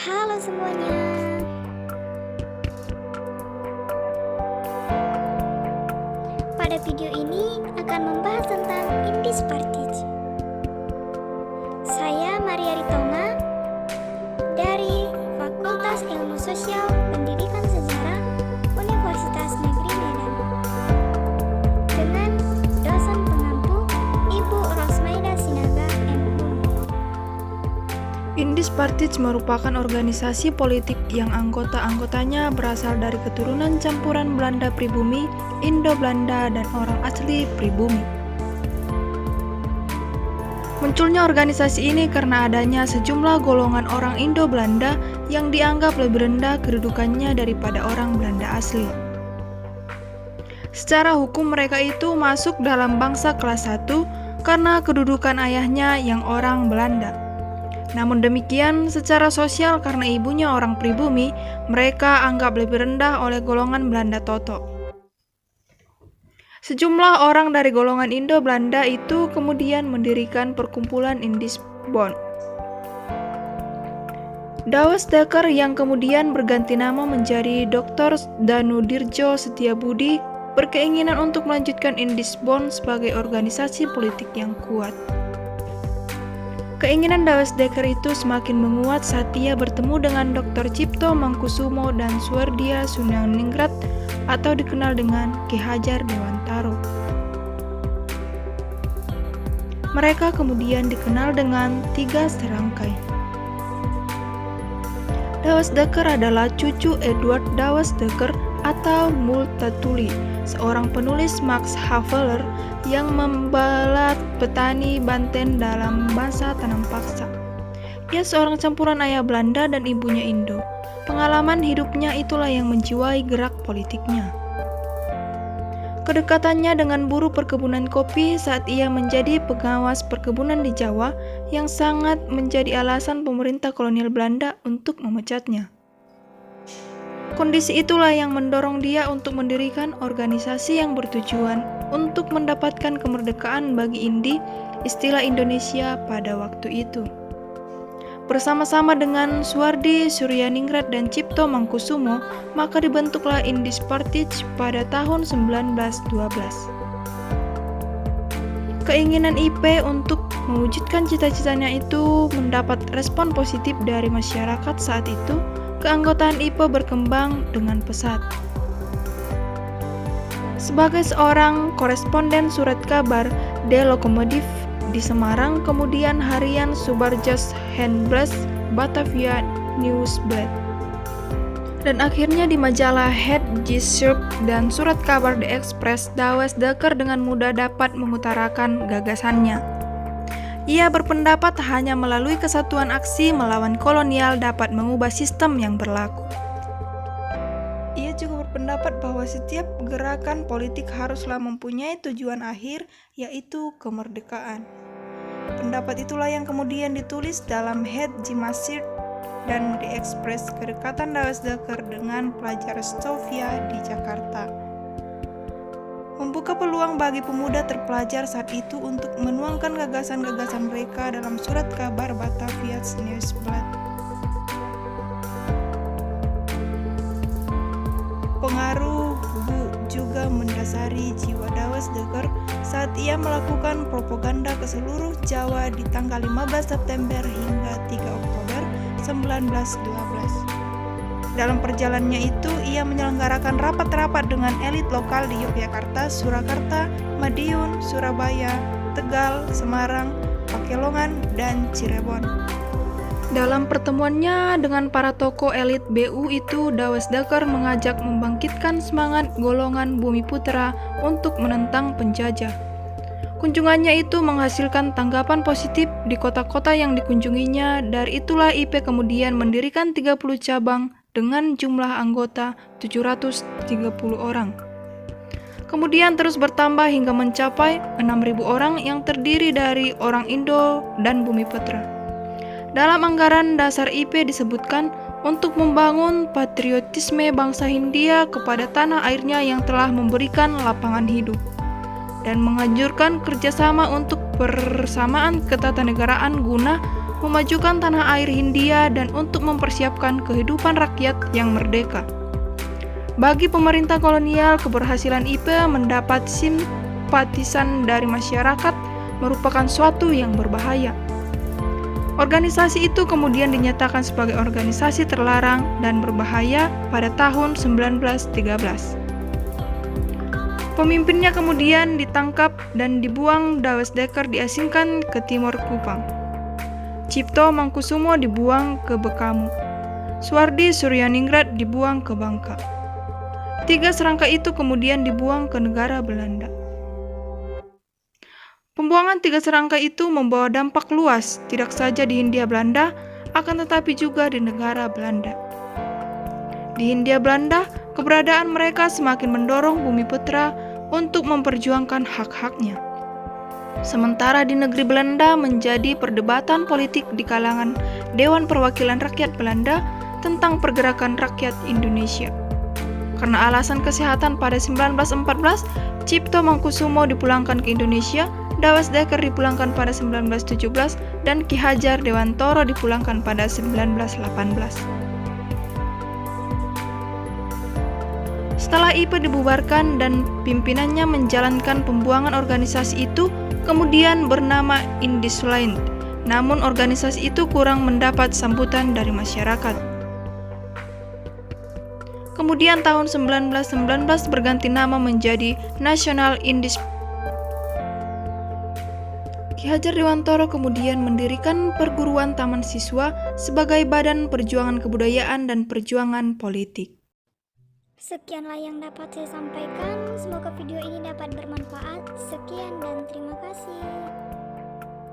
Halo semuanya. Pada video ini akan membahas tentang Indis Partij. Saya Maria Ritonga dari Fakultas Ilmu Sosial Pendidikan Sejarah Universitas Negeri Medan dengan dosen pengampu Ibu Rosmaida Sinaga MU. Indis Partij merupakan organisasi politik yang anggota-anggotanya berasal dari keturunan campuran Belanda pribumi, Indo-Belanda, dan orang asli pribumi. Munculnya organisasi ini karena adanya sejumlah golongan orang Indo-Belanda yang dianggap lebih rendah kedudukannya daripada orang Belanda asli. Secara hukum mereka itu masuk dalam bangsa kelas 1 karena kedudukan ayahnya yang orang Belanda. Namun demikian, secara sosial karena ibunya orang pribumi, mereka anggap lebih rendah oleh golongan Belanda Toto. Sejumlah orang dari golongan Indo-Belanda itu kemudian mendirikan perkumpulan Indis Bond. Douwes Dekker yang kemudian berganti nama menjadi Dr. Danudirjo Setiabudi berkeinginan untuk melanjutkan Indis Bond sebagai organisasi politik yang kuat. Keinginan Douwes Dekker itu semakin menguat saat ia bertemu dengan Dr. Cipto Mangkusumo dan Suwardia Sunaningrat atau dikenal dengan Ki Hajar Dewantara. Mereka kemudian dikenal dengan tiga serangkai. Douwes Dekker adalah cucu Edward Douwes Dekker atau Multatuli, seorang penulis Max Havelaar yang membalat petani Banten dalam masa tanam paksa. Ia seorang campuran ayah Belanda dan ibunya Indo. Pengalaman hidupnya itulah yang menjiwai gerak politiknya. Kedekatannya dengan buruh perkebunan kopi saat ia menjadi pengawas perkebunan di Jawa yang sangat menjadi alasan pemerintah kolonial Belanda untuk memecatnya. Kondisi itulah yang mendorong dia untuk mendirikan organisasi yang bertujuan untuk mendapatkan kemerdekaan bagi Indi, istilah Indonesia pada waktu itu. Bersama-sama dengan Suwardi Suryaningrat dan Cipto Mangkusumo, maka dibentuklah Indis Partij pada tahun 1912. Keinginan IP untuk mewujudkan cita-citanya itu mendapat respon positif dari masyarakat saat itu. Keanggotaan IPE berkembang dengan pesat. Sebagai seorang koresponden surat kabar De Lokomotief di Semarang, kemudian harian Subarjas Handblad, Batavia Nieuwsblad, dan akhirnya di majalah Het Geescherp dan surat kabar De Express, Douwes Dekker dengan mudah dapat mengutarakan gagasannya. Ia berpendapat hanya melalui kesatuan aksi melawan kolonial dapat mengubah sistem yang berlaku. Ia juga berpendapat bahwa setiap gerakan politik haruslah mempunyai tujuan akhir, yaitu kemerdekaan. Pendapat itulah yang kemudian ditulis dalam Het Geescherp dan The Express, kedekatan Douwes Dekker dengan pelajar Stovia di Jakarta. Membuka peluang bagi pemuda terpelajar saat itu untuk menuangkan gagasan-gagasan mereka dalam surat kabar Batavia Nieuwsblad. Pengaruh Bu juga mendasari jiwa Douwes Dekker saat ia melakukan propaganda ke seluruh Jawa di tanggal 15 September hingga 3 Oktober 1912. Dalam perjalanannya itu, ia menyelenggarakan rapat-rapat dengan elit lokal di Yogyakarta, Surakarta, Madiun, Surabaya, Tegal, Semarang, Pekalongan, dan Cirebon. Dalam pertemuannya dengan para tokoh elit BU itu, Douwes Dekker mengajak membangkitkan semangat golongan Bumiputra untuk menentang penjajah. Kunjungannya itu menghasilkan tanggapan positif di kota-kota yang dikunjunginya. Dari itulah IP kemudian mendirikan 30 cabang dengan jumlah anggota 730 orang. Kemudian terus bertambah hingga mencapai 6.000 orang yang terdiri dari orang Indo dan Bumiputra. Dalam anggaran dasar IP disebutkan untuk membangun patriotisme bangsa Hindia kepada tanah airnya yang telah memberikan lapangan hidup dan menganjurkan kerjasama untuk persamaan ketatanegaraan guna memajukan tanah air Hindia dan untuk mempersiapkan kehidupan rakyat yang merdeka. Bagi pemerintah kolonial, keberhasilan IPE mendapat simpatisan dari masyarakat merupakan suatu yang berbahaya. Organisasi itu kemudian dinyatakan sebagai organisasi terlarang dan berbahaya pada tahun 1913. Pemimpinnya kemudian ditangkap dan dibuang. Dawes Dekker diasingkan ke Timur Kupang. Cipto Mangkusumo dibuang ke Bekamu. Suardi Suryaningrat dibuang ke Bangka. 3 serangka itu kemudian dibuang ke negara Belanda. Pembuangan 3 serangka itu membawa dampak luas, tidak saja di Hindia Belanda, akan tetapi juga di negara Belanda. Di Hindia Belanda, keberadaan mereka semakin mendorong Bumiputra untuk memperjuangkan hak-haknya. Sementara di negeri Belanda menjadi perdebatan politik di kalangan Dewan Perwakilan Rakyat Belanda tentang pergerakan rakyat Indonesia. Karena alasan kesehatan pada 1914, Cipto Mangkusumo dipulangkan ke Indonesia, Dawes Dekker dipulangkan pada 1917, dan Ki Hajar Dewantoro dipulangkan pada 1918. Setelah IPE dibubarkan dan pimpinannya menjalankan pembuangan organisasi itu, kemudian bernama Indisland. Namun organisasi itu kurang mendapat sambutan dari masyarakat. Kemudian tahun 1919 berganti nama menjadi National Indis. Ki Hajar Dewantoro kemudian mendirikan perguruan taman siswa sebagai badan perjuangan kebudayaan dan perjuangan politik. Sekianlah yang dapat saya sampaikan. Semoga video ini dapat bermanfaat. Sekian dan terima kasih.